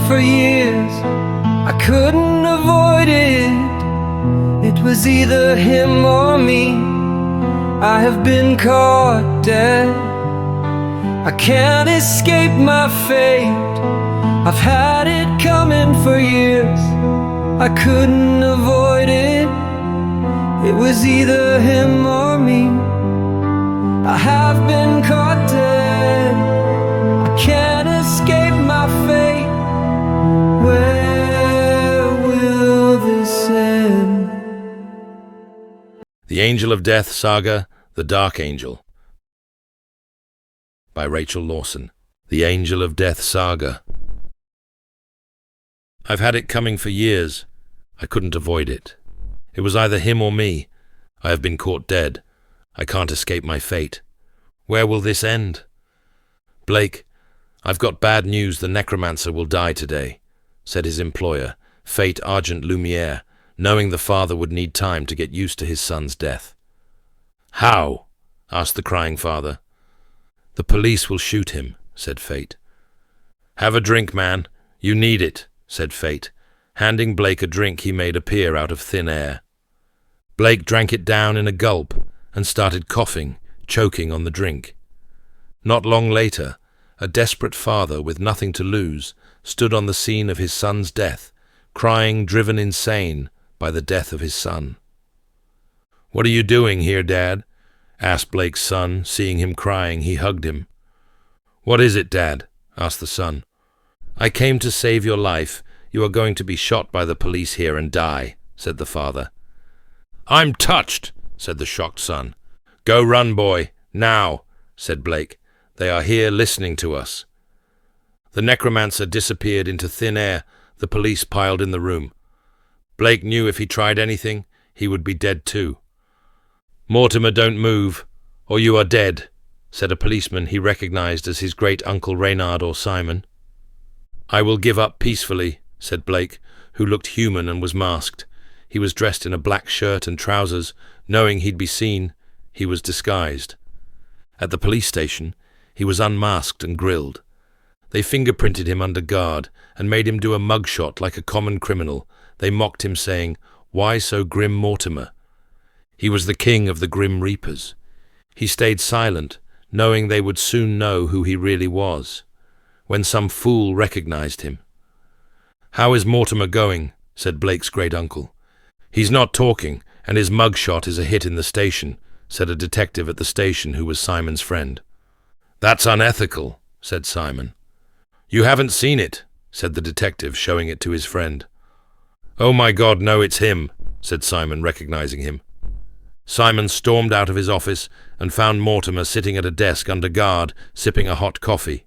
for years. I couldn't avoid it. It was either him or me. I have been caught dead. I can't escape my fate. I've had it coming for years. I couldn't avoid it. It was either him or me. I have been caught dead. I can't escape my fate. Where will this end? The Angel of Death Saga, The Dark Angel, by Rachel Lawson. The Angel of Death Saga. I've had it coming for years. I couldn't avoid it. It was either him or me. I have been caught dead. I can't escape my fate. Where will this end? Blake, I've got bad news. The Necromancer will die today, said his employer, Fate Argent Lumiere, knowing the father would need time to get used to his son's death. How? Asked the crying father. The police will shoot him, said Fate. Have a drink, man. You need it, said Fate, handing Blake a drink he made appear out of thin air. Blake drank it down in a gulp and started coughing, choking on the drink. Not long later, a desperate father with nothing to lose stood on the scene of his son's death, crying, driven insane by the death of his son. "What are you doing here, Dad?" asked Blake's son. Seeing him crying, he hugged him. "What is it, Dad?" asked the son. "I came to save your life. You are going to be shot by the police here and die," said the father. "I'm touched," said the shocked son. "Go run, boy, now," said Blake. "They are here listening to us." The Necromancer disappeared into thin air. The police piled in the room. Blake knew if he tried anything, he would be dead too. "Mortimer, don't move, or you are dead," said a policeman he recognized as his great-uncle Reynard or Simon. "I will give up peacefully," said Blake, who looked human and was masked. He was dressed in a black shirt and trousers. Knowing he'd be seen, he was disguised. At the police station, he was unmasked and grilled. They fingerprinted him under guard and made him do a mugshot like a common criminal. They mocked him, saying, "Why so grim, Mortimer?" He was the king of the Grim Reapers. He stayed silent, knowing they would soon know who he really was, when some fool recognized him. "How is Mortimer going?" said Blake's great-uncle. "He's not talking, and his mugshot is a hit in the station," said a detective at the station who was Simon's friend. "That's unethical," said Simon. "You haven't seen it," said the detective, showing it to his friend. "Oh my God, no, it's him," said Simon, recognizing him. Simon stormed out of his office and found Mortimer sitting at a desk under guard, sipping a hot coffee.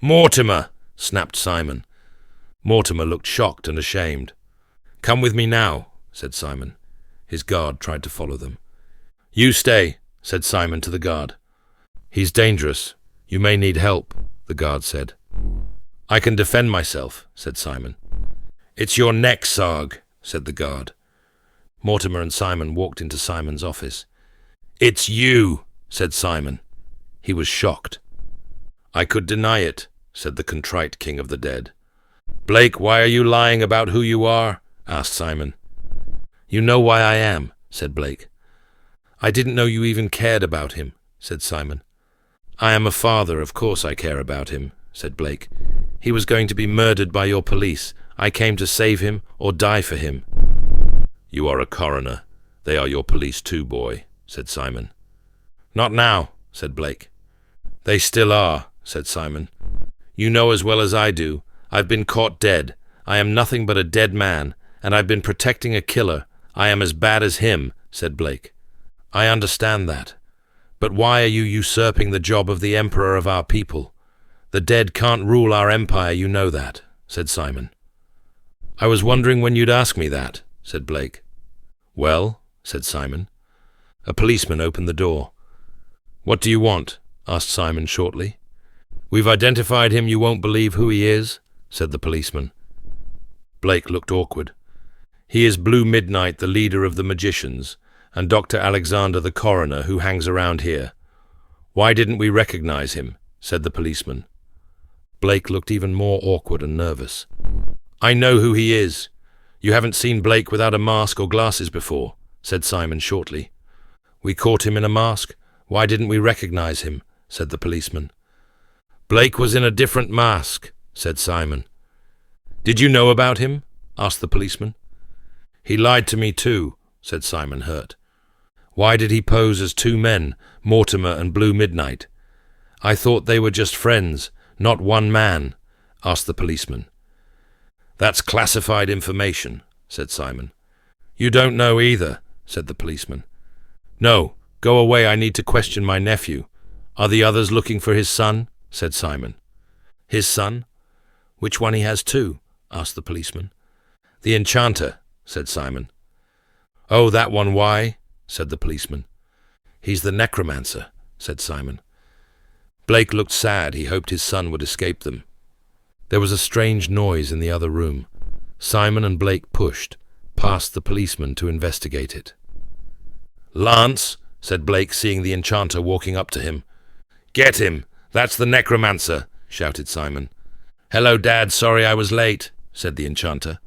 "Mortimer!" snapped Simon. Mortimer looked shocked and ashamed. "Come with me now," said Simon. His guard tried to follow them. "You stay," said Simon to the guard. "He's dangerous. You may need help," the guard said. "I can defend myself," said Simon. "It's your neck, Sarg," said the guard. Mortimer and Simon walked into Simon's office. "It's you," said Simon. He was shocked. "I could deny it," said the contrite king of the dead. "Blake, why are you lying about who you are?" asked Simon. "You know why I am," said Blake. "I didn't know you even cared about him," said Simon. "I am a father, of course I care about him," said Blake. "He was going to be murdered by your police. I came to save him or die for him." "You are a coroner. They are your police too, boy," said Simon. "Not now," said Blake. "They still are," said Simon. "You know as well as I do. I've been caught dead. I am nothing but a dead man, and I've been protecting a killer. I am as bad as him," said Blake. "I understand that. But why are you usurping the job of the emperor of our people? The dead can't rule our empire, you know that," said Simon. "I was wondering when you'd ask me that," said Blake. "Well," said Simon. A policeman opened the door. "What do you want?" asked Simon shortly. "We've identified him. You won't believe who he is," said the policeman. Blake looked awkward. "He is Blue Midnight, the leader of the magicians, and Dr. Alexander the coroner who hangs around here." "Why didn't we recognize him?" said the policeman. Blake looked even more awkward and nervous. I know who he is. You haven't seen Blake without a mask or glasses before, said Simon shortly. We caught him in a mask. Why didn't we recognize him? Said the policeman. Blake was in a different mask, said Simon. Did you know about him? Asked the policeman. He lied to me too, said Simon, hurt. Why did he pose as two men, Mortimer and Blue Midnight? I thought they were just friends, not one man, asked the policeman. That's classified information, said Simon. You don't know either, said the policeman. No, go away, I need to question my nephew. Are the others looking for his son? Said Simon. His son? Which one he has two? Asked the policeman. The enchanter, said Simon. Oh, that one, why? Said the policeman. He's the necromancer, said Simon. Blake looked sad. He hoped his son would escape them. There was a strange noise in the other room. Simon and Blake pushed, past the policeman to investigate it. Lance, said Blake, seeing the enchanter walking up to him. Get him! That's the necromancer, shouted Simon. Hello, Dad, sorry I was late, said the enchanter.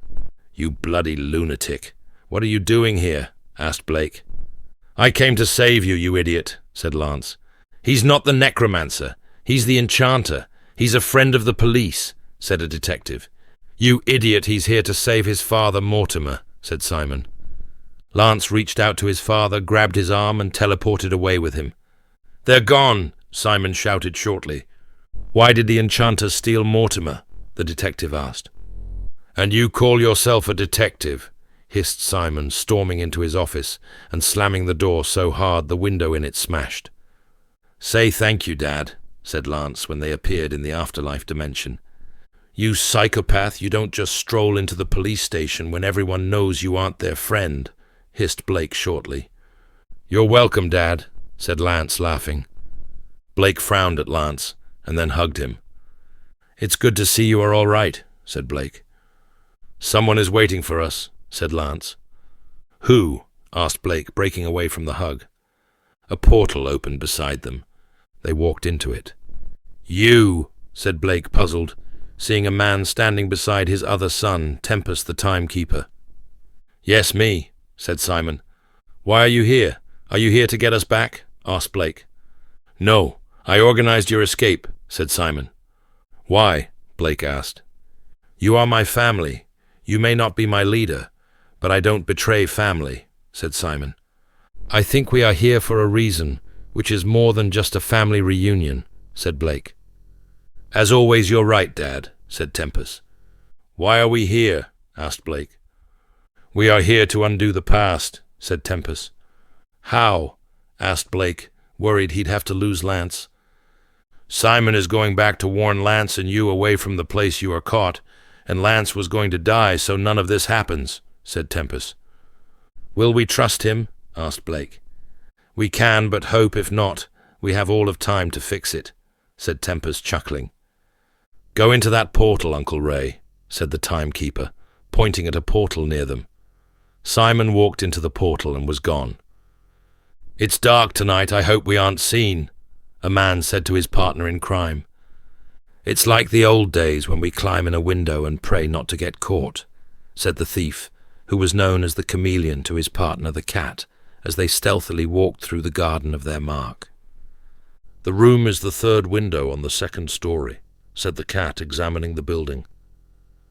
You bloody lunatic. What are you doing here? Asked Blake. I came to save you, you idiot, said Lance. He's not the necromancer. He's the enchanter. He's a friend of the police, said a detective. You idiot, he's here to save his father, Mortimer, said Simon. Lance reached out to his father, grabbed his arm, and teleported away with him. They're gone, Simon shouted shortly. Why did the enchanter steal Mortimer? The detective asked. And you call yourself a detective? Hissed Simon, storming into his office and slamming the door so hard the window in it smashed. Say thank you, Dad, said Lance when they appeared in the afterlife dimension. You psychopath, you don't just stroll into the police station when everyone knows you aren't their friend, hissed Blake shortly. You're welcome, Dad, said Lance, laughing. Blake frowned at Lance and then hugged him. It's good to see you are all right, said Blake. Someone is waiting for us, said Lance. Who? Asked Blake, breaking away from the hug. A portal opened beside them. They walked into it. You, said Blake, puzzled, seeing a man standing beside his other son, Tempest the timekeeper. Yes, me, said Simon. Why are you here? Are you here to get us back? Asked Blake. No, I organized your escape, said Simon. Why? Blake asked. You are my family. You may not be my leader, but I don't betray family, said Simon. I think we are here for a reason, which is more than just a family reunion, said Blake. As always, you're right, Dad, said Tempest. Why are we here? Asked Blake. We are here to undo the past, said Tempest. How? Asked Blake, worried he'd have to lose Lance. Simon is going back to warn Lance and you away from the place you are caught, and Lance was going to die, so none of this happens, said Tempest. Will we trust him? Asked Blake. We can, but hope if not, we have all of time to fix it, said Tempest, chuckling. Go into that portal, Uncle Ray, said the timekeeper, pointing at a portal near them. Simon walked into the portal and was gone. It's dark tonight, I hope we aren't seen, a man said to his partner in crime. It's like the old days when we climb in a window and pray not to get caught, said the thief, who was known as the chameleon to his partner the cat, as they stealthily walked through the garden of their mark. The room is the third window on the second story, said the cat, examining the building.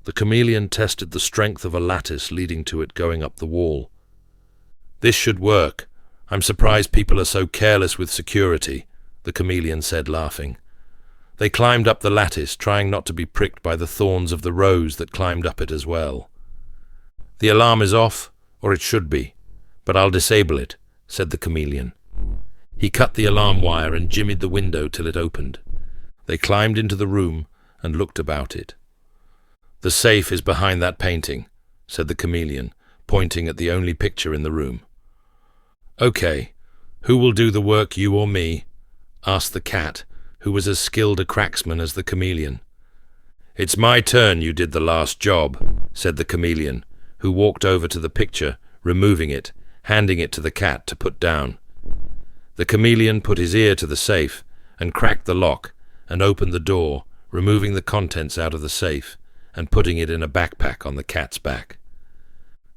The chameleon tested the strength of a lattice leading to it going up the wall. This should work. I'm surprised people are so careless with security, the chameleon said, laughing. They climbed up the lattice, trying not to be pricked by the thorns of the rose that climbed up it as well. The alarm is off, or it should be, but I'll disable it, said the chameleon. He cut the alarm wire and jimmied the window till it opened. They climbed into the room and looked about it. The safe is behind that painting, said the chameleon, pointing at the only picture in the room. Okay, who will do the work, you or me? Asked the cat, who was as skilled a cracksman as the chameleon. It's my turn, you did the last job, said the chameleon, who walked over to the picture, removing it, handing it to the cat to put down. The chameleon put his ear to the safe and cracked the lock and opened the door, removing the contents out of the safe and putting it in a backpack on the cat's back.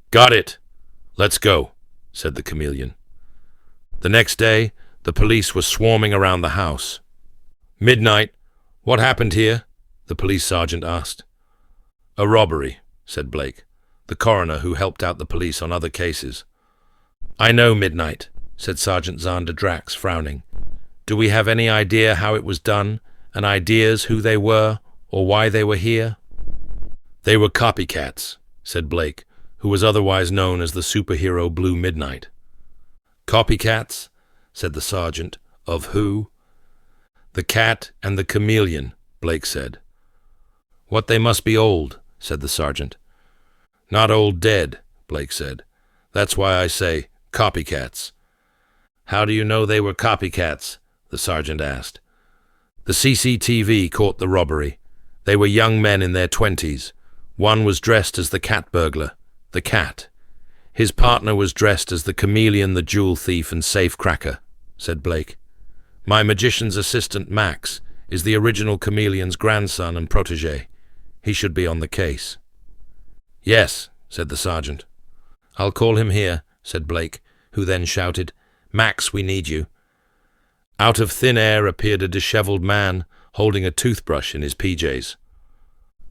"Got it! Let's go," said the chameleon. The next day, the police were swarming around the house. "Midnight. What happened here?" the police sergeant asked. "A robbery," said Blake, the coroner who helped out the police on other cases. "I know, Midnight," said Sergeant Zander Drax, frowning. "Do we have any idea how it was done, and ideas who they were, or why they were here?" "They were copycats," said Blake, who was otherwise known as the superhero Blue Midnight. "Copycats?" said the sergeant. "Of who?" "The cat and the chameleon," Blake said. "What, they must be old," said the sergeant. "Not old, dead," Blake said. "That's why I say copycats." "How do you know they were copycats?" the sergeant asked. "The CCTV caught the robbery. They were young men in their 20s. One was dressed as the cat burglar, the cat. His partner was dressed as the chameleon, the jewel thief and safe cracker," said Blake. "My magician's assistant, Max, is the original chameleon's grandson and protege. He should be on the case." "Yes," said the sergeant. "I'll call him here," said Blake, who then shouted, "Max, we need you." Out of thin air appeared a disheveled man holding a toothbrush in his PJs.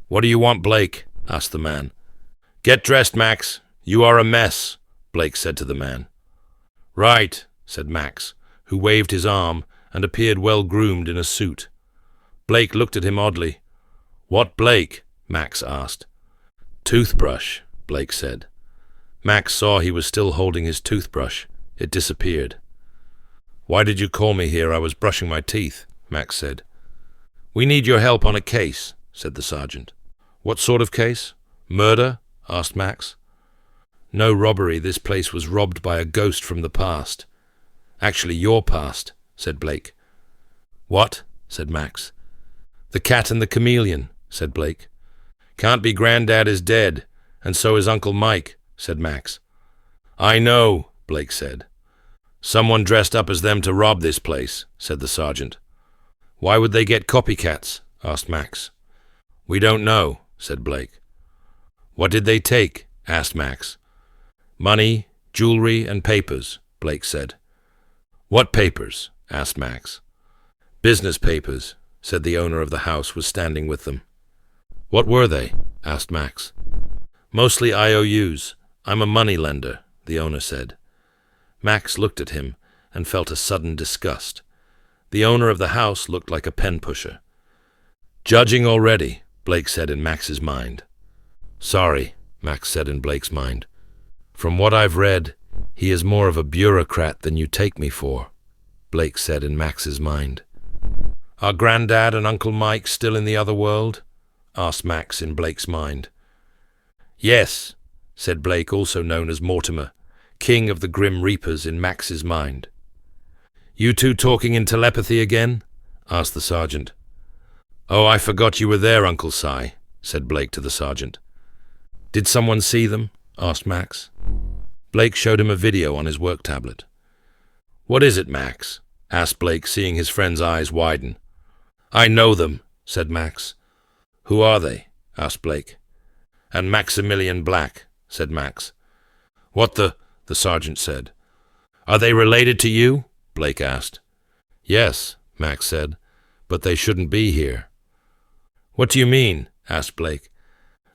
"What do you want, Blake?" asked the man. "Get dressed, Max. You are a mess," Blake said to the man. "Right," said Max, who waved his arm and appeared well-groomed in a suit. Blake looked at him oddly. "What Blake?" Max asked. "Toothbrush," Blake said. Max saw he was still holding his toothbrush. It disappeared. "Why did you call me here? I was brushing my teeth," Max said. "We need your help on a case," said the sergeant. "What sort of case? Murder?" asked Max. "No robbery. This place was robbed by a ghost from the past." "Actually, your past," said Blake. "What?" said Max. "The cat and the chameleon," said Blake. "Can't be. Granddad is dead, and so is Uncle Mike," said Max. "I know," Blake said. "Someone dressed up as them to rob this place," said the sergeant. "Why would they get copycats?" asked Max. "We don't know," said Blake. "What did they take?" asked Max. "Money, jewelry, and papers," Blake said. "What papers?" asked Max. "Business papers," said the owner of the house was standing with them. "What were they?" asked Max. "Mostly IOUs. I'm a money lender," the owner said. Max looked at him and felt a sudden disgust. The owner of the house looked like a pen pusher. "Judging already," Blake said in Max's mind. "Sorry," Max said in Blake's mind. "From what I've read, he is more of a bureaucrat than you take me for," Blake said in Max's mind. "Are Granddad and Uncle Mike still in the other world?" asked Max in Blake's mind. "Yes," said Blake, also known as Mortimer, king of the Grim Reapers in Max's mind. "You two talking in telepathy again?" asked the sergeant. "Oh, I forgot you were there, Uncle Si," said Blake to the sergeant. "Did someone see them?" asked Max. Blake showed him a video on his work tablet. "What is it, Max?" asked Blake, seeing his friend's eyes widen. "I know them," said Max. "Who are they?" asked Blake. "And Maximilian Black," said Max. "What the sergeant said. "Are they related to you?" Blake asked. "Yes," Max said, "but they shouldn't be here." "What do you mean?" asked Blake.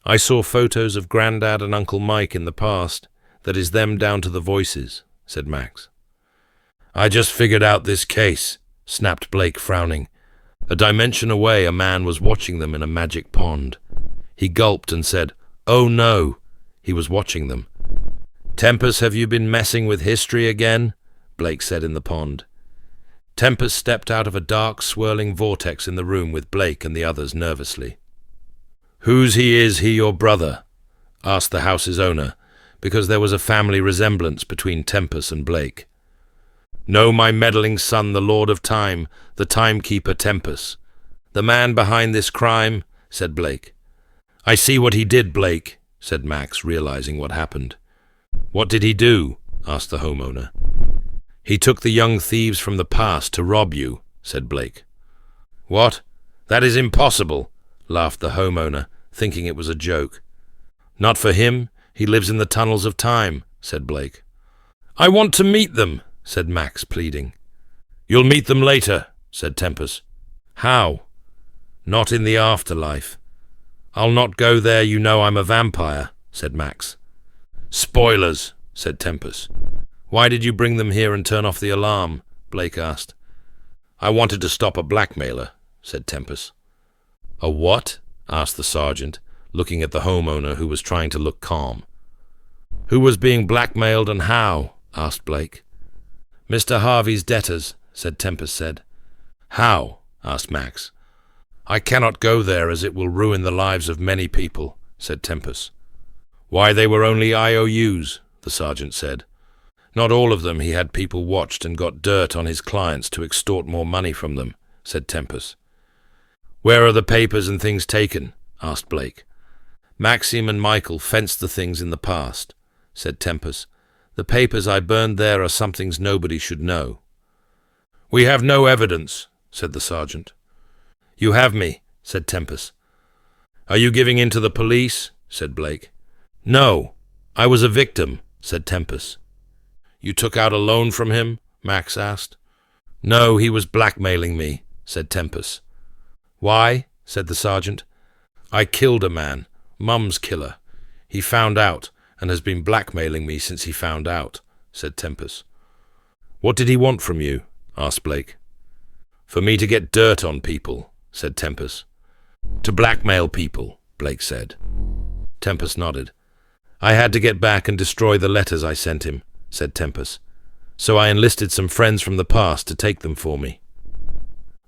"I saw photos of Granddad and Uncle Mike in the past. That is them down to the voices," said Max. "I just figured out this case," snapped Blake, frowning. A dimension away, a man was watching them in a magic pond. He gulped and said, "Oh no!" He was watching them. "Tempest, have you been messing with history again?" Blake said in the pond. Tempest stepped out of a dark, swirling vortex in the room with Blake and the others nervously. "Whose he is he your brother?" asked the house's owner, because there was a family resemblance between Tempest and Blake. "No, my meddling son, the Lord of Time, the timekeeper Tempest. The man behind this crime," said Blake. "I see what he did, Blake," said Max, realizing what happened. "What did he do?" asked the homeowner. "He took the young thieves from the past to rob you," said Blake. "What? That is impossible," laughed the homeowner, thinking it was a joke. "Not for him. He lives in the tunnels of time," said Blake. "I want to meet them," said Max, pleading. "You'll meet them later," said Tempest. "How?" "Not in the afterlife." "I'll not go there, you know I'm a vampire," said Max. "Spoilers," said Tempest. "Why did you bring them here and turn off the alarm?" Blake asked. "I wanted to stop a blackmailer," said Tempest. "A what?" asked the sergeant, looking at the homeowner, who was trying to look calm. "Who was being blackmailed and how?" asked Blake. "Mr. Harvey's debtors," said Tempest said. "How?" asked Max. "I cannot go there, as it will ruin the lives of many people," said Tempest. "Why, they were only IOUs," the sergeant said. "Not all of them. He had people watched and got dirt on his clients to extort more money from them," said Tempest. "Where are the papers and things taken?" asked Blake. "Maxim and Michael fenced the things in the past," said Tempest. "The papers I burned there are some things nobody should know." "We have no evidence," said the sergeant. "You have me," said Tempest. "Are you giving in to the police?" said Blake. "No, I was a victim," said Tempest. "You took out a loan from him?" Max asked. "No, he was blackmailing me," said Tempest. "Why?" said the sergeant. "I killed a man, Mum's killer. He found out, and has been blackmailing me since he found out," said Tempest. "What did he want from you?" asked Blake. "For me to get dirt on people," said Tempest. "To blackmail people," Blake said. Tempest nodded. "I had to get back and destroy the letters I sent him," said Tempest. "So I enlisted some friends from the past to take them for me."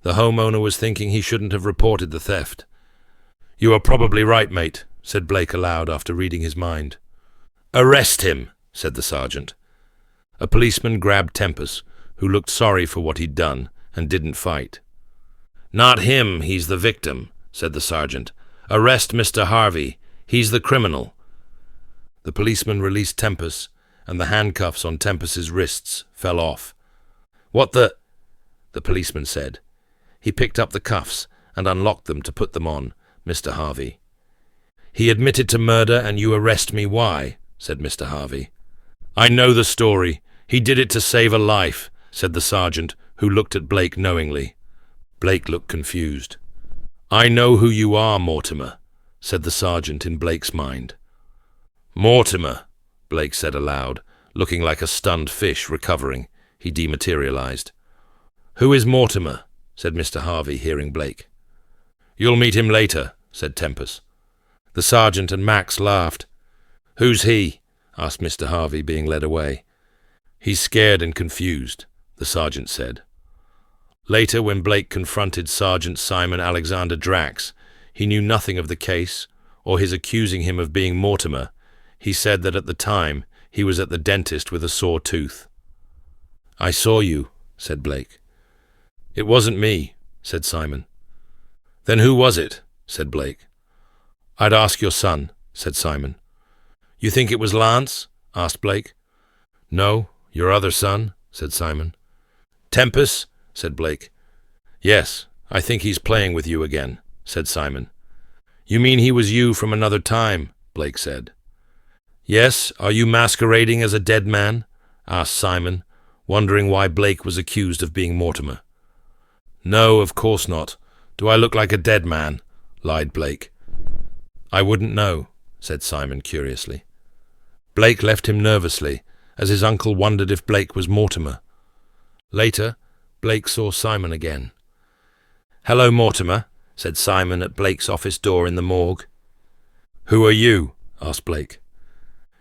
The homeowner was thinking he shouldn't have reported the theft. "You are probably right, mate," said Blake aloud after reading his mind. "Arrest him," said the sergeant. A policeman grabbed Tempest, who looked sorry for what he'd done and didn't fight. "Not him, he's the victim," said the sergeant. "Arrest Mr. Harvey. He's the criminal." The policeman released Tempest, and the handcuffs on Tempest's wrists fell off. "What the—" the policeman said. He picked up the cuffs and unlocked them to put them on Mr. Harvey. "He admitted to murder, and you arrest me. Why?" said Mr. Harvey. "I know the story. He did it to save a life," said the sergeant, who looked at Blake knowingly. Blake looked confused. "I know who you are, Mortimer," said the sergeant in Blake's mind. "Mortimer," Blake said aloud, looking like a stunned fish recovering. He dematerialized. "Who is Mortimer?" said Mr. Harvey, hearing Blake. "You'll meet him later," said Tempest. The sergeant and Max laughed. "Who's he?" asked Mr. Harvey, being led away. "He's scared and confused," the sergeant said. Later, when Blake confronted Sergeant Simon Alexander Drax, he knew nothing of the case or his accusing him of being Mortimer. He said that at the time he was at the dentist with a sore tooth. "I saw you," said Blake. "It wasn't me," said Simon. "Then who was it?" said Blake. "I'd ask your son," said Simon. "You think it was Lance?" asked Blake. "No, your other son," said Simon. "Tempest?" said Blake. "Yes, I think he's playing with you again," said Simon. "You mean he was you from another time?" Blake said. "Yes, are you masquerading as a dead man?" asked Simon, wondering why Blake was accused of being Mortimer. "No, of course not. Do I look like a dead man?" lied Blake. "I wouldn't know," said Simon curiously. Blake left him nervously, as his uncle wondered if Blake was Mortimer. Later, Blake saw Simon again. "Hello, Mortimer," said Simon at Blake's office door in the morgue. "Who are you?" asked Blake.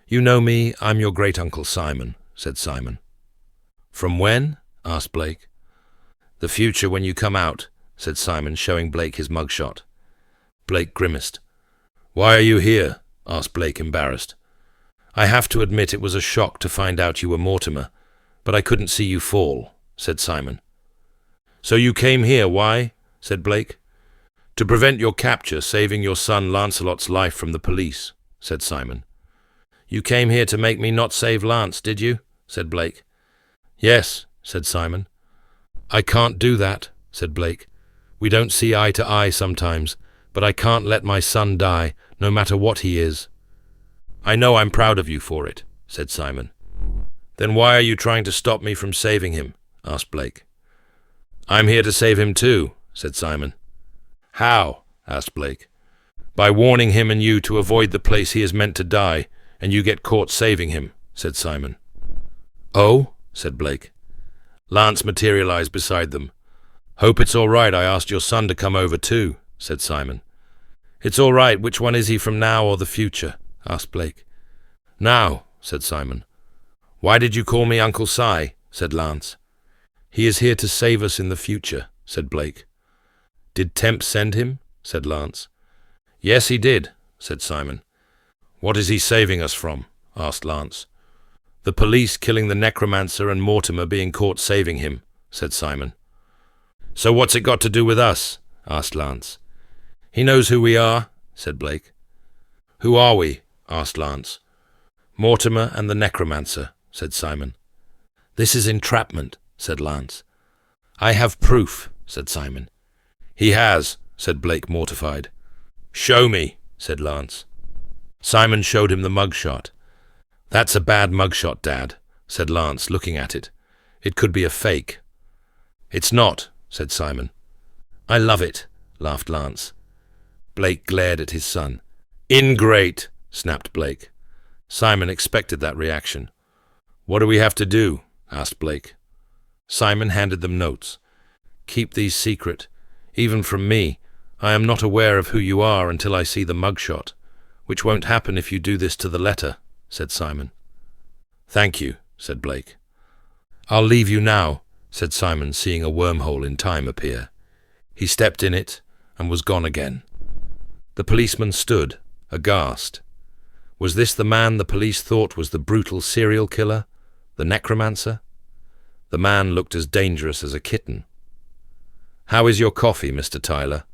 "You know me, I'm your great-uncle Simon," said Simon. "From when?" asked Blake. "The future when you come out," said Simon, showing Blake his mugshot. Blake grimaced. "Why are you here?" asked Blake, embarrassed. "I have to admit it was a shock to find out you were Mortimer, but I couldn't see you fall," said Simon. "So you came here, why?" said Blake. "To prevent your capture, saving your son Lancelot's life from the police," said Simon. "You came here to make me not save Lance, did you?" said Blake. "Yes," said Simon. "I can't do that," said Blake. "We don't see eye to eye sometimes, but I can't let my son die, no matter what he is." "I know I'm proud of you for it," said Simon. "Then why are you trying to stop me from saving him?" asked Blake. "I'm here to save him too," said Simon. "How?" asked Blake. "By warning him and you to avoid the place he is meant to die, and you get caught saving him," said Simon. "Oh?" said Blake. Lance materialized beside them. "Hope it's all right I asked your son to come over too," said Simon. "It's all right. Which one is he, from now or the future?" asked Blake. "Now," said Simon. "Why did you call me Uncle Si?" said Lance. "He is here to save us in the future," said Blake. "Did Temp send him?" said Lance. "Yes, he did," said Simon. "What is he saving us from?" asked Lance. "The police killing the Necromancer and Mortimer being caught saving him," said Simon. "So what's it got to do with us?" asked Lance. "He knows who we are," said Blake. "Who are we?" asked Lance. "Mortimer and the Necromancer," said Simon. "This is entrapment," said Lance. "I have proof," said Simon. "He has," said Blake, mortified. "Show me," said Lance. Simon showed him the mugshot. "That's a bad mugshot, Dad," said Lance, looking at it. "It could be a fake." "It's not," said Simon. "I love it," laughed Lance. Blake glared at his son. "Ingrate," snapped Blake. Simon expected that reaction. "What do we have to do?" asked Blake. Simon handed them notes. "Keep these secret. Even from me, I am not aware of who you are until I see the mugshot, which won't happen if you do this to the letter," said Simon. "Thank you," said Blake. "I'll leave you now," said Simon, seeing a wormhole in time appear. He stepped in it and was gone again. The policeman stood, aghast. Was this the man the police thought was the brutal serial killer, the Necromancer? The man looked as dangerous as a kitten. "How is your coffee, Mr. Tyler?"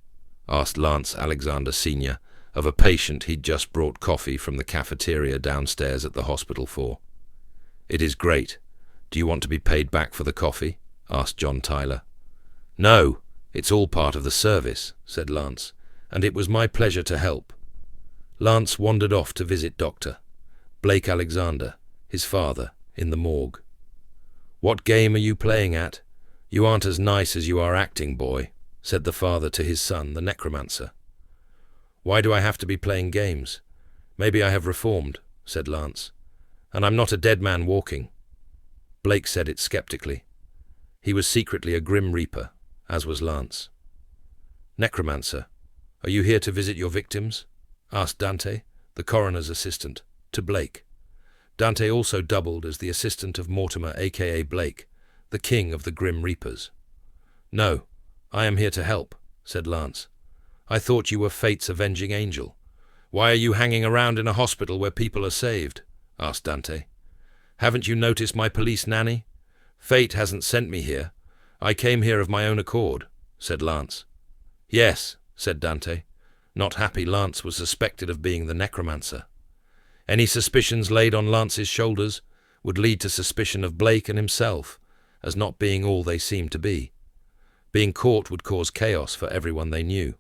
asked Lance Alexander Sr. of a patient he'd just brought coffee from the cafeteria downstairs at the hospital for. "It is great. Do you want to be paid back for the coffee?" asked John Tyler. "No, it's all part of the service," said Lance, "and it was my pleasure to help." Lance wandered off to visit Dr. Blake Alexander, his father, in the morgue. "What game are you playing at? You aren't as nice as you are acting, boy," said the father to his son, the Necromancer. "Why do I have to be playing games? Maybe I have reformed," said Lance. "And I'm not a dead man walking." Blake said it skeptically. He was secretly a grim reaper, as was Lance. "Necromancer, are you here to visit your victims?" asked Dante, the coroner's assistant, to Blake. Dante also doubled as the assistant of Mortimer, aka Blake, the king of the Grim Reapers. "No, I am here to help," said Lance. "I thought you were Fate's avenging angel. Why are you hanging around in a hospital where people are saved?" asked Dante. "Haven't you noticed my police nanny? Fate hasn't sent me here. I came here of my own accord," said Lance. "Yes," said Dante. Not happy Lance was suspected of being the Necromancer. Any suspicions laid on Lance's shoulders would lead to suspicion of Blake and himself as not being all they seemed to be. Being caught would cause chaos for everyone they knew.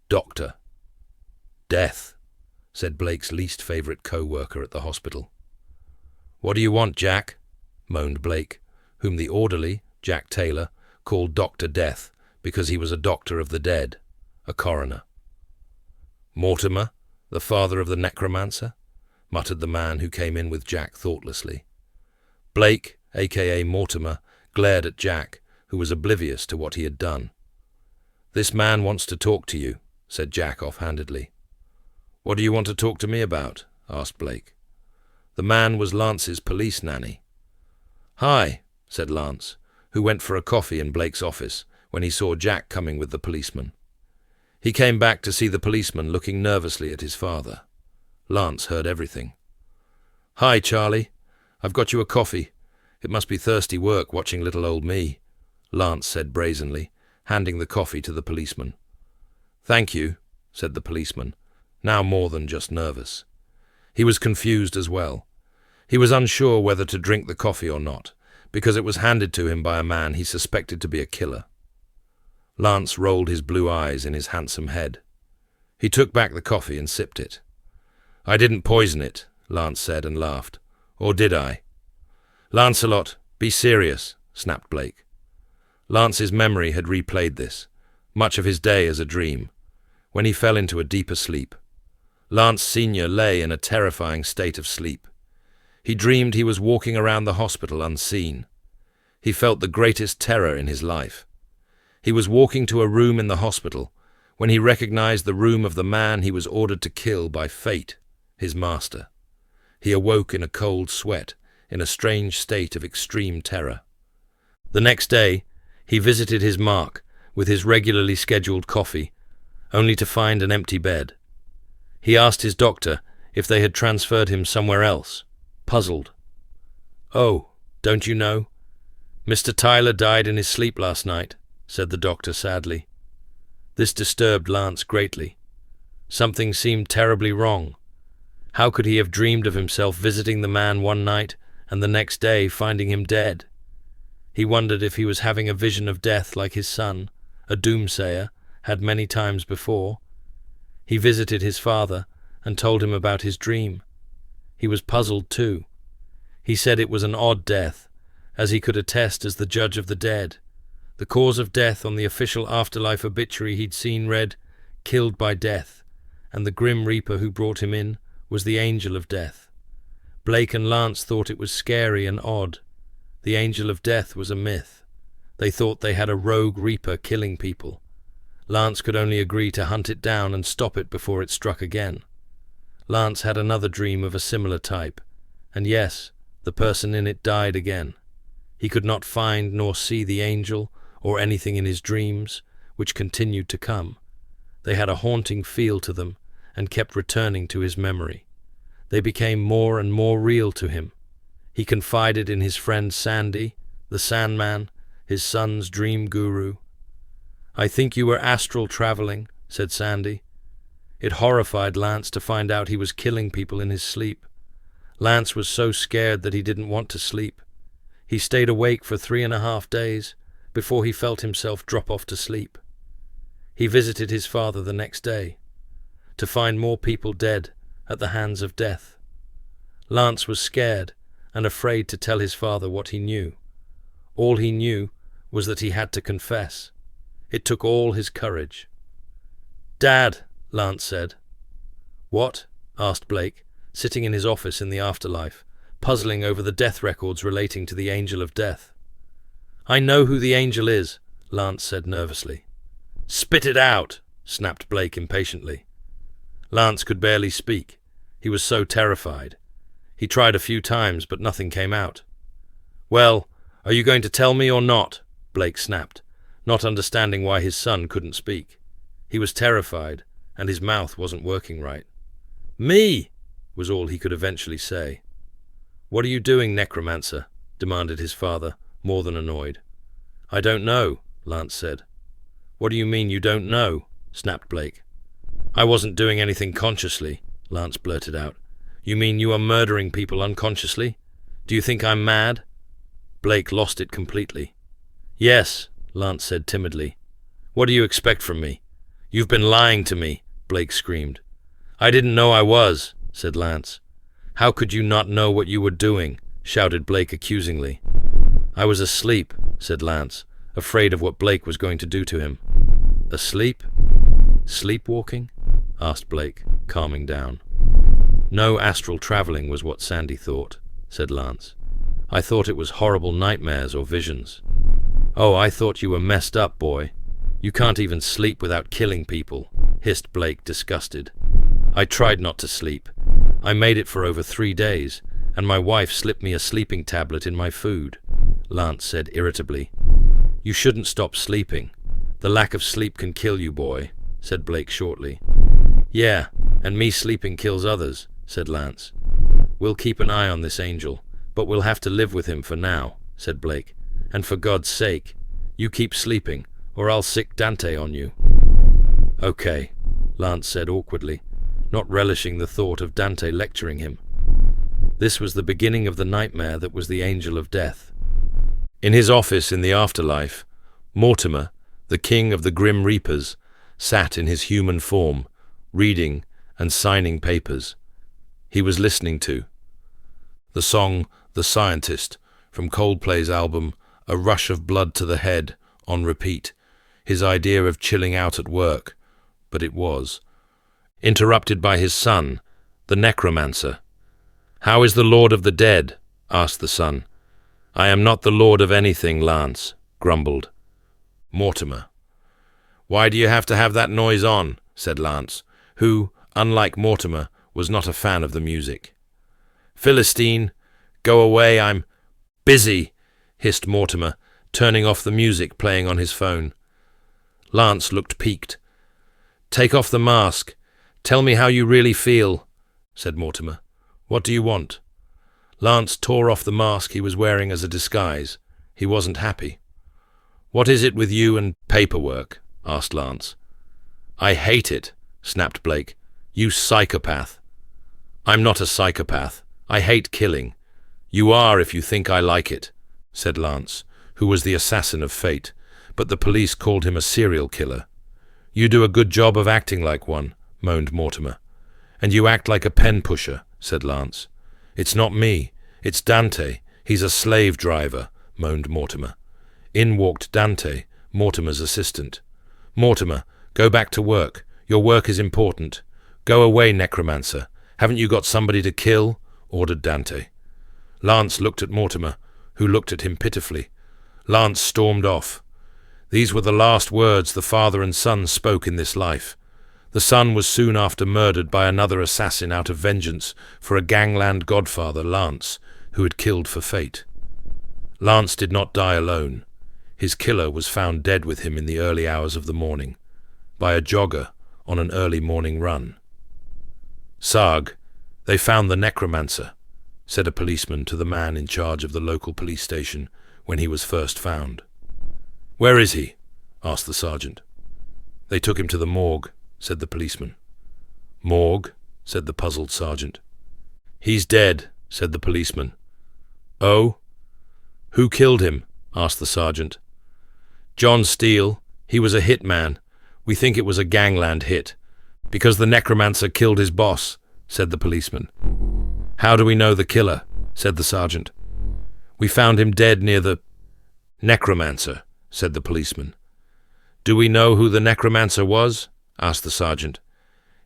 "Doctor." "Death," said Blake's least favorite co-worker at the hospital. "What do you want, Jack?" moaned Blake, whom the orderly, Jack Taylor, called Dr. Death because he was a doctor of the dead, a coroner. "Mortimer, the father of the Necromancer?" muttered the man who came in with Jack thoughtlessly. Blake, aka Mortimer, glared at Jack, who was oblivious to what he had done. "This man wants to talk to you," said Jack offhandedly. "What do you want to talk to me about?" asked Blake. The man was Lance's police nanny. "Hi," said Lance, who went for a coffee in Blake's office when he saw Jack coming with the policeman. He came back to see the policeman looking nervously at his father. Lance heard everything. "Hi, Charlie. I've got you a coffee. It must be thirsty work watching little old me," Lance said brazenly, handing the coffee to the policeman. "Thank you," said the policeman, now more than just nervous. He was confused as well. He was unsure whether to drink the coffee or not, because it was handed to him by a man he suspected to be a killer. Lance rolled his blue eyes in his handsome head. He took back the coffee and sipped it. "I didn't poison it," Lance said and laughed. "Or did I?" "Lancelot, be serious," snapped Blake. Lance's memory had replayed this, much of his day as a dream, when he fell into a deeper sleep. Lance Sr. lay in a terrifying state of sleep. He dreamed he was walking around the hospital unseen. He felt the greatest terror in his life. He was walking to a room in the hospital when he recognized the room of the man he was ordered to kill by fate, his master. He awoke in a cold sweat, in a strange state of extreme terror. The next day, he visited his mark with his regularly scheduled coffee, only to find an empty bed. He asked his doctor if they had transferred him somewhere else, puzzled. "Oh, don't you know? Mr. Tyler died in his sleep last night," said the doctor sadly. This disturbed Lance greatly. Something seemed terribly wrong. How could he have dreamed of himself visiting the man one night and the next day finding him dead? He wondered if he was having a vision of death like his son, a doomsayer, had many times before. He visited his father and told him about his dream. He was puzzled too. He said it was an odd death, as he could attest as the judge of the dead. The cause of death on the official afterlife obituary he'd seen read, "Killed by death," and the grim reaper who brought him in was the angel of death. Blake and Lance thought it was scary and odd. The angel of death was a myth. They thought they had a rogue reaper killing people. Lance could only agree to hunt it down and stop it before it struck again. Lance had another dream of a similar type, and yes, the person in it died again. He could not find nor see the angel or anything in his dreams, which continued to come. They had a haunting feel to them and kept returning to his memory. They became more and more real to him. He confided in his friend Sandy, the Sandman, his son's dream guru. "I think you were astral traveling," said Sandy. It horrified Lance to find out he was killing people in his sleep. Lance was so scared that he didn't want to sleep. He stayed awake for 3.5 days before he felt himself drop off to sleep. He visited his father the next day, to find more people dead at the hands of death. Lance was scared and afraid to tell his father what he knew. All he knew was that he had to confess. It took all his courage. "Dad," Lance said. "What?" asked Blake, sitting in his office in the afterlife, puzzling over the death records relating to the angel of death. "I know who the angel is," Lance said nervously. "Spit it out," snapped Blake impatiently. Lance could barely speak. He was so terrified. He tried a few times, but nothing came out. "Well, are you going to tell me or not?" Blake snapped, not understanding why his son couldn't speak. He was terrified, and his mouth wasn't working right. "Me!" was all he could eventually say. "What are you doing, Necromancer?" demanded his father, more than annoyed. "I don't know," Lance said. "What do you mean you don't know?" snapped Blake. "I wasn't doing anything consciously," Lance blurted out. "You mean you are murdering people unconsciously? Do you think I'm mad?" Blake lost it completely. "Yes," Lance said timidly. "What do you expect from me? You've been lying to me," Blake screamed. "I didn't know I was," said Lance. "How could you not know what you were doing?" shouted Blake accusingly. "I was asleep," said Lance, afraid of what Blake was going to do to him. "Asleep? Sleepwalking?" asked Blake, calming down. "No astral traveling was what Sandy thought," said Lance. "I thought it was horrible nightmares or visions." "Oh, I thought you were messed up, boy. You can't even sleep without killing people," hissed Blake, disgusted. "I tried not to sleep. I made it for over 3 days, and my wife slipped me a sleeping tablet in my food," Lance said irritably. "You shouldn't stop sleeping. The lack of sleep can kill you, boy," said Blake shortly. "Yeah, and me sleeping kills others," said Lance. "We'll keep an eye on this angel, but we'll have to live with him for now," said Blake. "And for God's sake, you keep sleeping, or I'll sick Dante on you." "Okay," Lance said awkwardly, not relishing the thought of Dante lecturing him. This was the beginning of the nightmare that was the angel of death. In his office in the afterlife, Mortimer, The king of the Grim Reapers sat in his human form, reading and signing papers. He was listening to the song The Scientist from Coldplay's album A Rush of Blood to the Head on repeat, his idea of chilling out at work, but it was interrupted by his son, the Necromancer. "How is the Lord of the Dead?" asked the son. "I am not the Lord of anything," Lance grumbled. "Mortimer." "Why do you have to have that noise on?" said Lance, who, unlike Mortimer, was not a fan of the music. "Philistine, go away, I'm busy," hissed Mortimer, turning off the music playing on his phone. Lance looked piqued. "Take off the mask. Tell me how you really feel," said Mortimer. "What do you want?" Lance tore off the mask he was wearing as a disguise. He wasn't happy. "What is it with you and paperwork?" asked Lance. "I hate it," snapped Blake. "You psychopath." "I'm not a psychopath. I hate killing." "You are if you think I like it," said Lance, who was the assassin of fate, but the police called him a serial killer. "You do a good job of acting like one," moaned Mortimer. "And you act like a pen pusher," said Lance. "It's not me. It's Dante. He's a slave driver," moaned Mortimer. In walked Dante, Mortimer's assistant. "Mortimer, go back to work. Your work is important. Go away, Necromancer. Haven't you got somebody to kill?" ordered Dante. Lance looked at Mortimer, who looked at him pitifully. Lance stormed off. These were the last words the father and son spoke in this life. The son was soon after murdered by another assassin out of vengeance for a gangland godfather, Lance, who had killed for fate. Lance did not die alone. His killer was found dead with him in the early hours of the morning, by a jogger on an early morning run. "Saga, they found the Necromancer," said a policeman to the man in charge of the local police station when he was first found. "Where is he?" asked the sergeant. "They took him to the morgue," said the policeman. "Morgue?" said the puzzled sergeant. "He's dead," said the policeman. "Oh? Who killed him?" asked the sergeant. "John Steele. He was a hit man. We think it was a gangland hit, because the Necromancer killed his boss," said the policeman. "How do we know the killer?" said the sergeant. "We found him dead near the Necromancer," said the policeman. "Do we know who the Necromancer was?" asked the sergeant.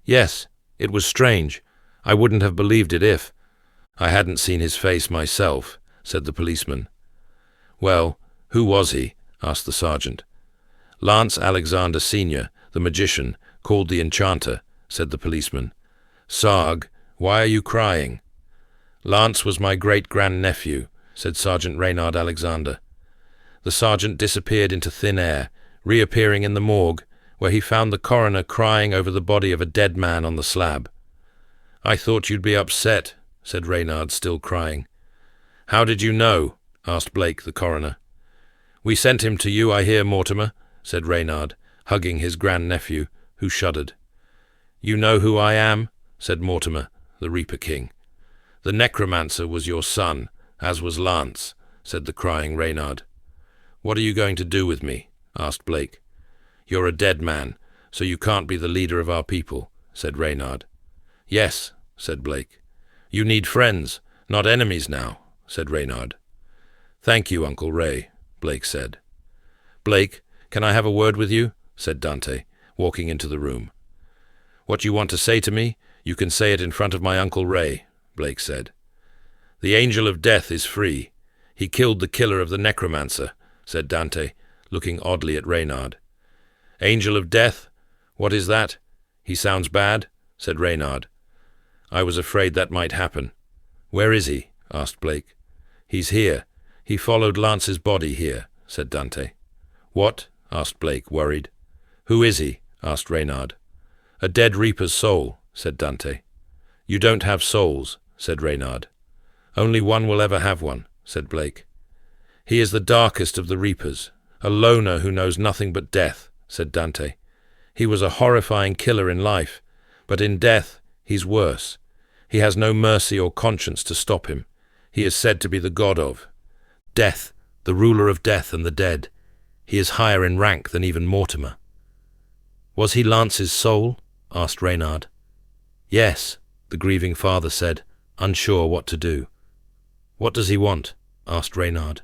"Yes, it was strange. I wouldn't have believed it if I hadn't seen his face myself," said the policeman. "Well, who was he?" asked the sergeant. "Lance Alexander Sr., the magician, called the Enchanter," said the policeman. "Saga, why are you crying?" "Lance was my great-grandnephew," said Sergeant Reynard Alexander. The sergeant disappeared into thin air, reappearing in the morgue, where he found the coroner crying over the body of a dead man on the slab. "I thought you'd be upset," said Reynard, still crying. "How did you know?" asked Blake, the coroner. "We sent him to you, I hear, Mortimer," said Reynard, hugging his grandnephew, who shuddered. "You know who I am?" said Mortimer, the Reaper King. "The Necromancer was your son, as was Lance," said the crying Reynard. "What are you going to do with me?" asked Blake. "You're a dead man, so you can't be the leader of our people," said Reynard. "Yes," said Blake. "You need friends, not enemies now," said Reynard. "Thank you, Uncle Ray," Blake said. "Blake, can I have a word with you?" said Dante, walking into the room. "What you want to say to me, you can say it in front of my Uncle Ray," Blake said. "The Angel of Death is free. He killed the killer of the Necromancer," said Dante, looking oddly at Reynard. "Angel of Death? What is that? He sounds bad," said Reynard. "I was afraid that might happen." "Where is he?" asked Blake. "He's here. He followed Lance's body here," said Dante. "What?" asked Blake, worried. "Who is he?" asked Reynard. "A dead Reaper's soul," said Dante. "You don't have souls," said Reynard. "Only one will ever have one," said Blake. "He is the darkest of the Reapers, a loner who knows nothing but death," said Dante. "He was a horrifying killer in life, but in death he's worse. He has no mercy or conscience to stop him. He is said to be the god of Death, the ruler of death and the dead. He is higher in rank than even Mortimer." "Was he Lance's soul?" asked Reynard. "Yes," the grieving father said, unsure what to do. "What does he want?" asked Reynard.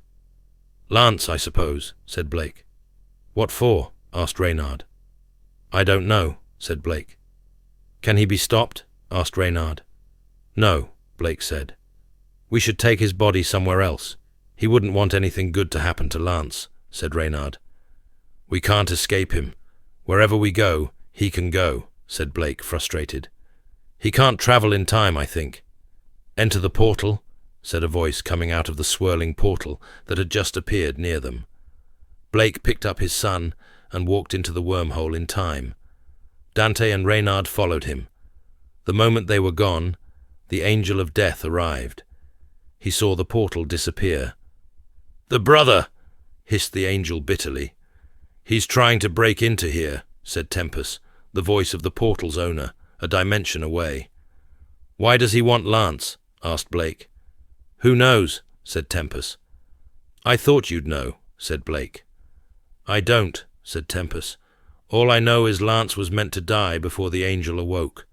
"Lance, I suppose," said Blake. "What for?" asked Reynard. "I don't know," said Blake. "Can he be stopped?" asked Reynard. "No," Blake said. "We should take his body somewhere else. He wouldn't want anything good to happen to Lance," said Reynard. "We can't escape him. Wherever we go, he can go," said Blake, frustrated. "He can't travel in time, I think." "Enter the portal," said a voice coming out of the swirling portal that had just appeared near them. Blake picked up his son and walked into the wormhole in time. Dante and Reynard followed him. The moment they were gone, the angel of death arrived. He saw the portal disappear. "The brother!" hissed the angel bitterly. "He's trying to break into here," said Tempest, the voice of the portal's owner, a dimension away. "Why does he want Lance?" asked Blake. "Who knows?" said Tempest. "I thought you'd know," said Blake. "I don't," said Tempest. "All I know is Lance was meant to die before the angel awoke."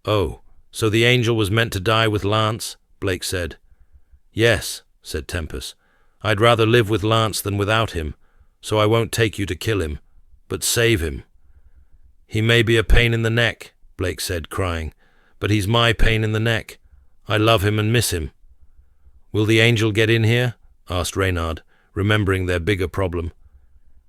"Oh, so the angel was meant to die with Lance?" Blake said. "Yes," said Tempest. "I'd rather live with Lance than without him, so I won't take you to kill him, but save him." "He may be a pain in the neck," Blake said, crying, "but he's my pain in the neck. I love him and miss him." "Will the angel get in here?" asked Reynard, remembering their bigger problem.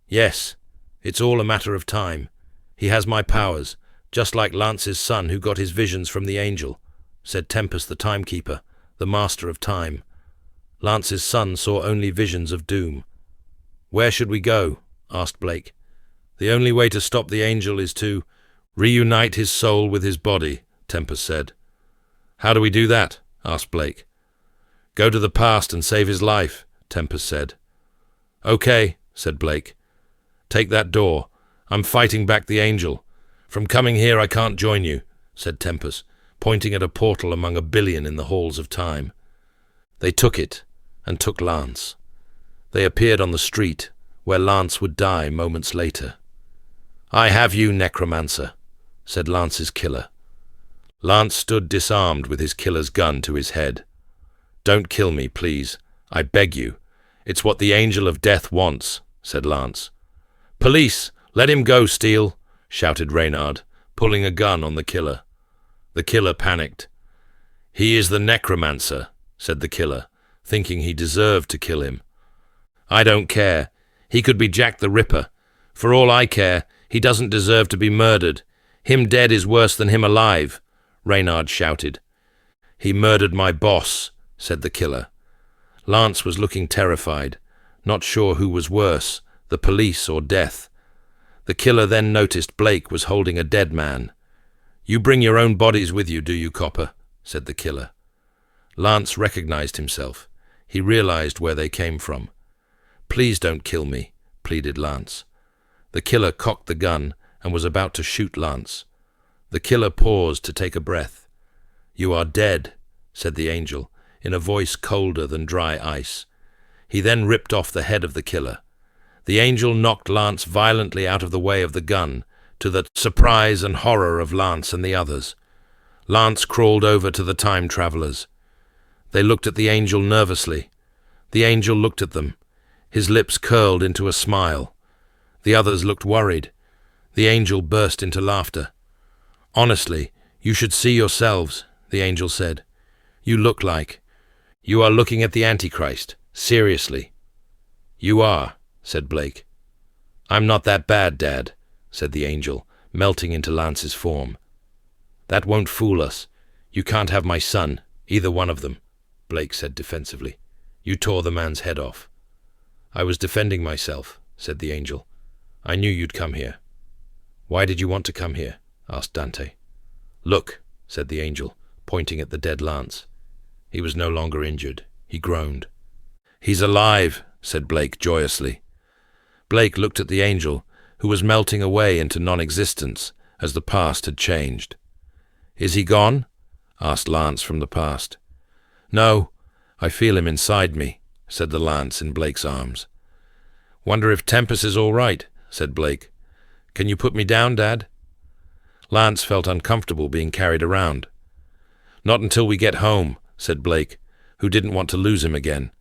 "Yes, it's all a matter of time. He has my powers, just like Lance's son who got his visions from the angel," said Tempest the timekeeper, the master of time. Lance's son saw only visions of doom. "Where should we go?" asked Blake. "The only way to stop the angel is to reunite his soul with his body," Tempest said. "How do we do that?" asked Blake. "Go to the past and save his life," Tempest said. "Okay," said Blake. "Take that door. I'm fighting back the angel. From coming here I can't join you," said Tempest, pointing at a portal among a billion in the halls of time. They took it, and took Lance. They appeared on the street, where Lance would die moments later. "I have you, Necromancer," said Lance's killer. Lance stood disarmed with his killer's gun to his head. "Don't kill me, please. I beg you. It's what the angel of death wants," said Lance. "Police! Let him go, Steele!" shouted Reynard, pulling a gun on the killer. The killer panicked. "He is the Necromancer," said the killer, thinking he deserved to kill him. "I don't care. He could be Jack the Ripper. For all I care, he doesn't deserve to be murdered. Him dead is worse than him alive," Reynard shouted. "He murdered my boss," said the killer. Lance was looking terrified, not sure who was worse, the police or death. The killer then noticed Blake was holding a dead man. "You bring your own bodies with you, do you, copper?" said the killer. Lance recognized himself. He realized where they came from. "Please don't kill me," pleaded Lance. The killer cocked the gun and was about to shoot Lance. The killer paused to take a breath. "You are dead," said the angel, in a voice colder than dry ice. He then ripped off the head of the killer. The angel knocked Lance violently out of the way of the gun, to the surprise and horror of Lance and the others. Lance crawled over to the time travelers. They looked at the angel nervously. The angel looked at them. His lips curled into a smile. The others looked worried. The angel burst into laughter. "Honestly, you should see yourselves," the angel said. "You look like. You are looking at the Antichrist. Seriously." "You are," said Blake. "I'm not that bad, Dad," said the angel, melting into Lance's form. "That won't fool us. You can't have my son, either one of them," Blake said defensively. "You tore the man's head off." "I was defending myself," said the angel. "I knew you'd come here." "Why did you want to come here?" asked Dante. "Look," said the angel, pointing at the dead Lance. He was no longer injured. He groaned. "He's alive," said Blake joyously. Blake looked at the angel, who was melting away into non-existence as the past had changed. "Is he gone?" asked Lance from the past. "No, I feel him inside me," said the Lance in Blake's arms. "Wonder if Tempest is all right," said Blake. "Can you put me down, Dad?" Lance felt uncomfortable being carried around. "Not until we get home," said Blake, who didn't want to lose him again.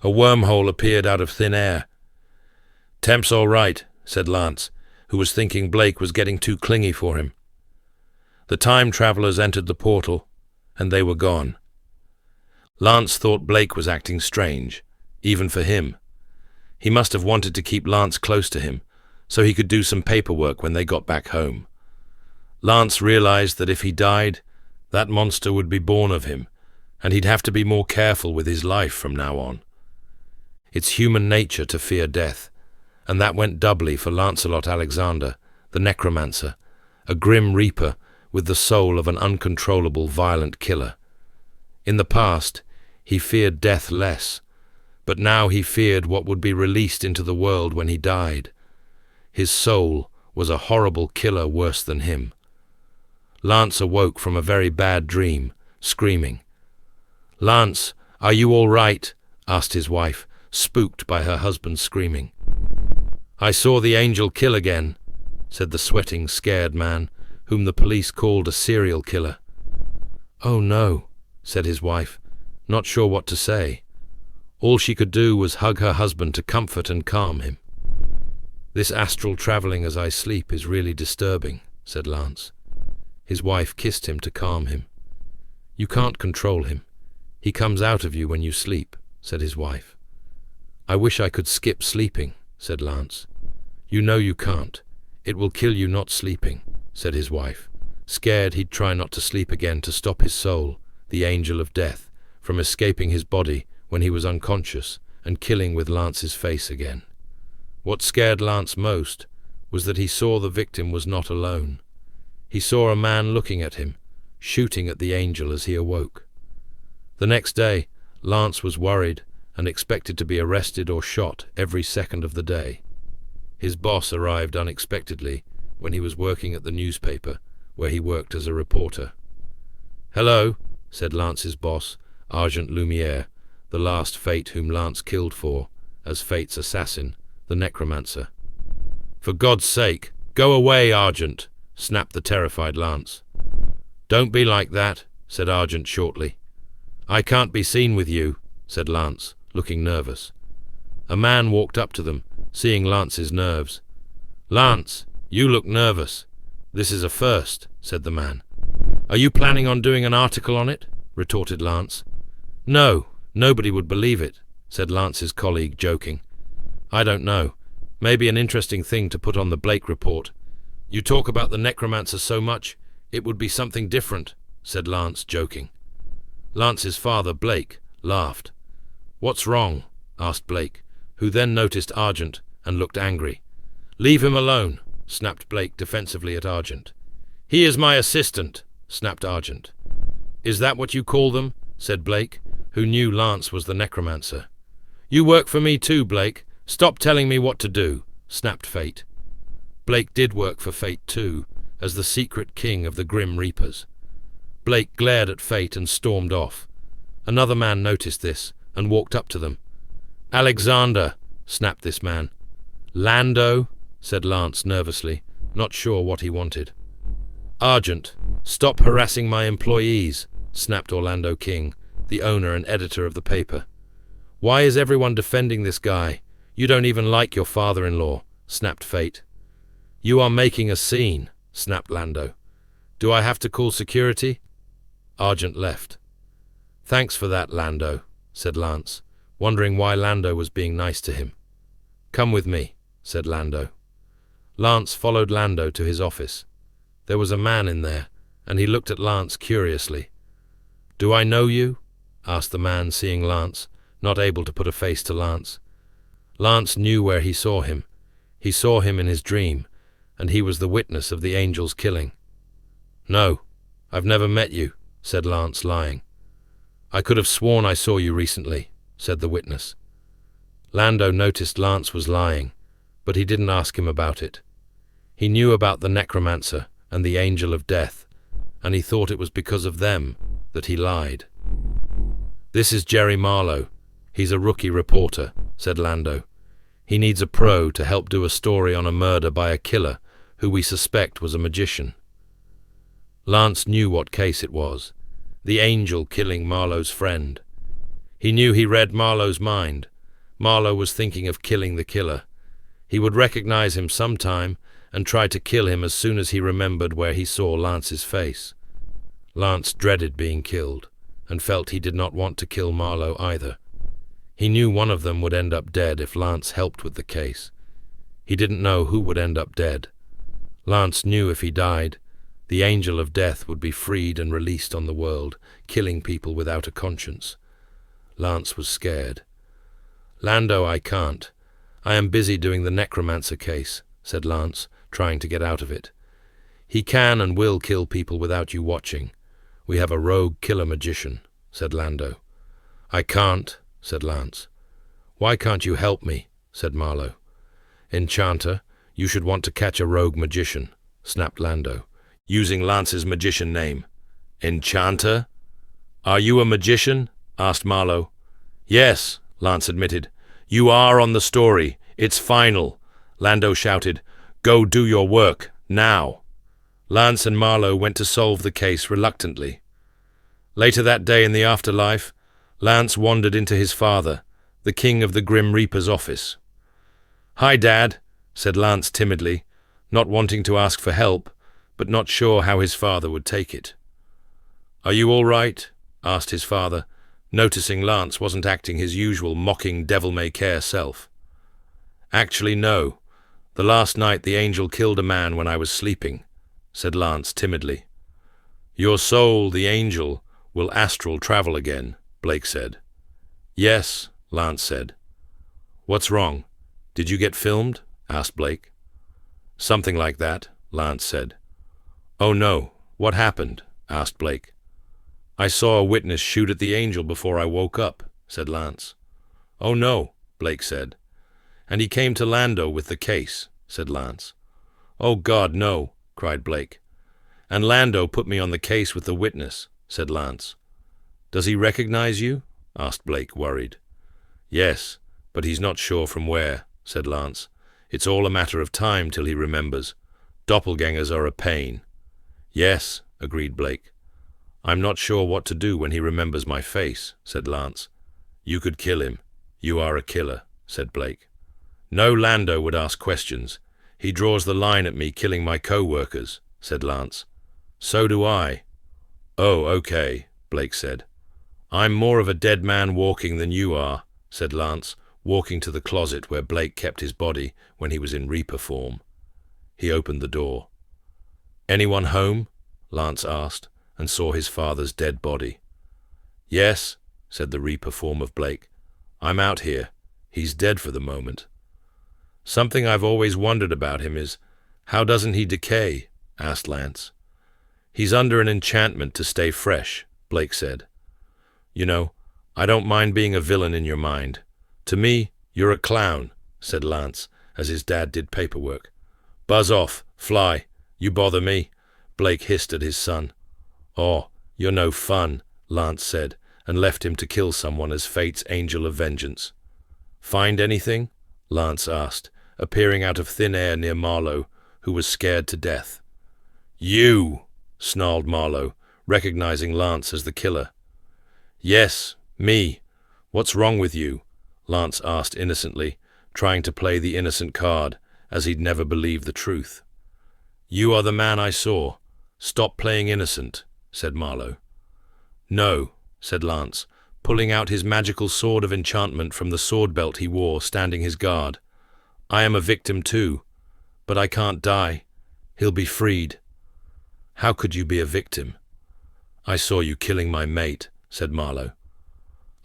A wormhole appeared out of thin air. "Temp's all right," said Lance, who was thinking Blake was getting too clingy for him. The time travelers entered the portal, and they were gone. Lance thought Blake was acting strange, even for him. He must have wanted to keep Lance close to him, so he could do some paperwork when they got back home. Lance realized that if he died, that monster would be born of him, and he'd have to be more careful with his life from now on. It's human nature to fear death, and that went doubly for Lancelot Alexander, the Necromancer, a grim reaper with the soul of an uncontrollable, violent killer. In the past, he feared death less, but now he feared what would be released into the world when he died. His soul was a horrible killer worse than him. Lance awoke from a very bad dream, screaming. "Lance, are you all right?" asked his wife, spooked by her husband's screaming. "I saw the angel kill again," said the sweating, scared man, whom the police called a serial killer. "Oh no," said his wife, not sure what to say. All she could do was hug her husband to comfort and calm him. "This astral travelling as I sleep is really disturbing," said Lance. His wife kissed him to calm him. "You can't control him. He comes out of you when you sleep," said his wife. "I wish I could skip sleeping," said Lance. "You know you can't. It will kill you not sleeping," said his wife, scared he'd try not to sleep again to stop his soul, the angel of death, from escaping his body when he was unconscious and killing with Lance's face again. What scared Lance most was that he saw the victim was not alone. He saw a man looking at him, shooting at the angel as he awoke. The next day, Lance was worried and expected to be arrested or shot every second of the day. His boss arrived unexpectedly when he was working at the newspaper, where he worked as a reporter. "Hello," said Lance's boss, Argent Lumiere, the last Fate whom Lance killed for, as Fate's assassin, the Necromancer. "For God's sake, go away, Argent," snapped the terrified Lance. "Don't be like that," said Argent shortly. "I can't be seen with you," said Lance, looking nervous. A man walked up to them, seeing Lance's nerves. "Lance, you look nervous. This is a first," said the man. "Are you planning on doing an article on it?" retorted Lance. "No, nobody would believe it," said Lance's colleague, joking. "I don't know. Maybe an interesting thing to put on the Blake report. You talk about the Necromancer so much, it would be something different," said Lance, joking. Lance's father, Blake, laughed. "What's wrong?" asked Blake, who then noticed Argent and looked angry. "Leave him alone," snapped Blake defensively at Argent. "He is my assistant," snapped Argent. "Is that what you call them?" said Blake, who knew Lance was the Necromancer. "You work for me too, Blake. Stop telling me what to do," snapped Fate. Blake did work for Fate too, as the secret king of the Grim Reapers. Blake glared at Fate and stormed off. Another man noticed this and walked up to them. "Alexander," snapped this man. "Lando," said Lance nervously, not sure what he wanted. "Argent, stop harassing my employees," snapped Orlando King, the owner and editor of the paper. "Why is everyone defending this guy? You don't even like your father-in-law," snapped Fate. "You are making a scene," snapped Lando. "Do I have to call security?" Argent left. "Thanks for that, Lando," said Lance, wondering why Lando was being nice to him. "Come with me," said Lando. Lance followed Lando to his office. There was a man in there, and he looked at Lance curiously. "Do I know you?" asked the man, seeing Lance, not able to put a face to Lance. Lance knew where he saw him. He saw him in his dream, and he was the witness of the angel's killing. "No, I've never met you," said Lance, lying. "I could have sworn I saw you recently," said the witness. Lando noticed Lance was lying, but he didn't ask him about it. He knew about the Necromancer and the Angel of Death, and he thought it was because of them that he lied. "This is Jerry Marlowe. He's a rookie reporter," said Lando. He needs a pro to help do a story on a murder by a killer who we suspect was a magician. Lance knew what case it was. The angel killing Marlowe's friend. He knew he read Marlowe's mind. Marlowe was thinking of killing the killer. He would recognize him sometime and try to kill him as soon as he remembered where he saw Lance's face. Lance dreaded being killed and felt he did not want to kill Marlowe either. He knew one of them would end up dead if Lance helped with the case. He didn't know who would end up dead. Lance knew if he died, the angel of death would be freed and released on the world, killing people without a conscience. Lance was scared. "Lando, I can't. I am busy doing the Necromancer case," said Lance, trying to get out of it. "He can and will kill people without you watching. We have a rogue killer magician," said Lando. "I can't," said Lance. "Why can't you help me?" said Marlowe. "Enchanter, you should want to catch a rogue magician," snapped Lando, using Lance's magician name. "Enchanter? Are you a magician?" asked Marlowe. "Yes," Lance admitted. "You are on the story. It's final," Lando shouted. "Go do your work, now." Lance and Marlowe went to solve the case reluctantly. Later that day in the afterlife, Lance wandered into his father, the king of the Grim Reaper's office. "Hi, Dad," said Lance timidly, not wanting to ask for help, but not sure how his father would take it. "Are you all right?" asked his father, noticing Lance wasn't acting his usual mocking devil-may-care self. "Actually, no. The last night the angel killed a man when I was sleeping," said Lance timidly. "Your soul, the angel, will astral travel again," Blake said. "Yes," Lance said. "What's wrong? Did you get filmed?" asked Blake. "Something like that," Lance said. "Oh no, what happened?" asked Blake. "I saw a witness shoot at the angel before I woke up," said Lance. "Oh no," Blake said. "And he came to Lando with the case," said Lance. "Oh God, no," cried Blake. "And Lando put me on the case with the witness," said Lance. "Does he recognize you?" asked Blake, worried. "Yes, but he's not sure from where," said Lance. "It's all a matter of time till he remembers. Doppelgangers are a pain." "Yes," agreed Blake. "I'm not sure what to do when he remembers my face," said Lance. "You could kill him. You are a killer," said Blake. "No Lando would ask questions. He draws the line at me killing my co-workers," said Lance. "So do I." "Oh, okay," Blake said. "I'm more of a dead man walking than you are," said Lance, walking to the closet where Blake kept his body when he was in Reaper form. He opened the door. "Anyone home?" Lance asked, and saw his father's dead body. "Yes," said the Reaper form of Blake. "I'm out here. He's dead for the moment." "Something I've always wondered about him is, how doesn't he decay?" asked Lance. "He's under an enchantment to stay fresh," Blake said. "You know, I don't mind being a villain in your mind. To me, you're a clown," said Lance, as his dad did paperwork. "Buzz off, fly, you bother me," Blake hissed at his son. "Oh, you're no fun," Lance said, and left him to kill someone as fate's angel of vengeance. "Find anything?" Lance asked, appearing out of thin air near Marlowe, who was scared to death. "You!" snarled Marlowe, recognizing Lance as the killer. "Yes, me. What's wrong with you?" Lance asked innocently, trying to play the innocent card, as he'd never believed the truth. "You are the man I saw. Stop playing innocent," said Marlowe. "No," said Lance, pulling out his magical sword of enchantment from the sword belt he wore, standing his guard. "I am a victim too, but I can't die. He'll be freed." "How could you be a victim?" "I saw you killing my mate," said Marlowe.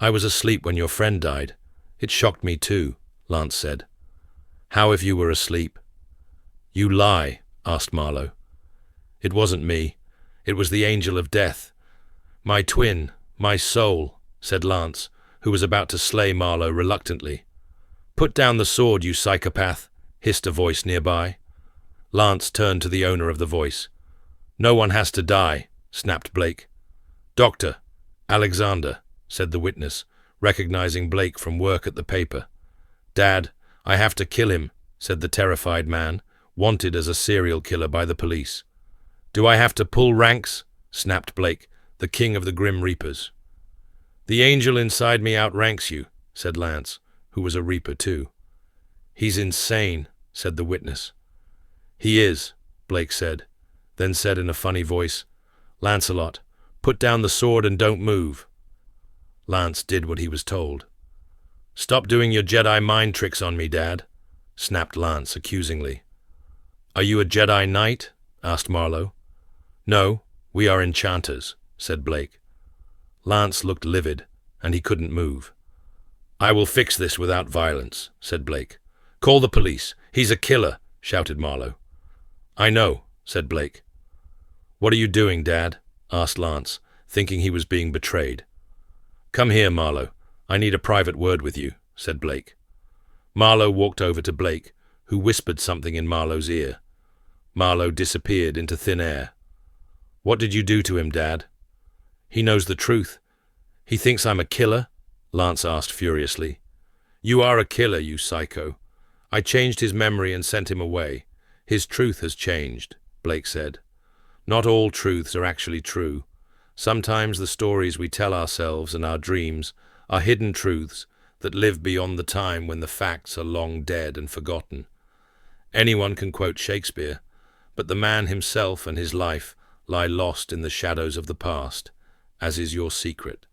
"I was asleep when your friend died. It shocked me too," Lance said. "How if you were asleep?" "You lie," asked Marlowe. "It wasn't me. It was the angel of death. My twin, my soul," said Lance, who was about to slay Marlowe reluctantly. "Put down the sword, you psychopath," hissed a voice nearby. Lance turned to the owner of the voice. "No one has to die," snapped Blake. "Doctor, Alexander," said the witness, recognizing Blake from work at the paper. "Dad, I have to kill him, said the terrified man, wanted as a serial killer by the police. Do I have to pull ranks? Snapped Blake, the king of the Grim Reapers. The angel inside me outranks you, said Lance, who was a Reaper too. He's insane, said the witness. He is, Blake said, then said in a funny voice, Lancelot, put down the sword and don't move. Lance did what he was told. Stop doing your Jedi mind tricks on me, Dad, snapped Lance accusingly. Are you a Jedi Knight? Asked Marlowe. No, we are enchanters, said Blake. Lance looked livid, and he couldn't move. I will fix this without violence, said Blake. Call the police. He's a killer, shouted Marlowe. I know, said Blake. What are you doing, Dad? Asked Lance, thinking he was being betrayed. Come here, Marlowe. I need a private word with you, said Blake. Marlowe walked over to Blake, who whispered something in Marlowe's ear. Marlowe disappeared into thin air. What did you do to him, Dad? He knows the truth. He thinks I'm a killer? Lance asked furiously. You are a killer, you psycho. I changed his memory and sent him away. His truth has changed, Blake said. Not all truths are actually true. Sometimes the stories we tell ourselves and our dreams are hidden truths that live beyond the time when the facts are long dead and forgotten. Anyone can quote Shakespeare, but the man himself and his life lie lost in the shadows of the past, as is your secret.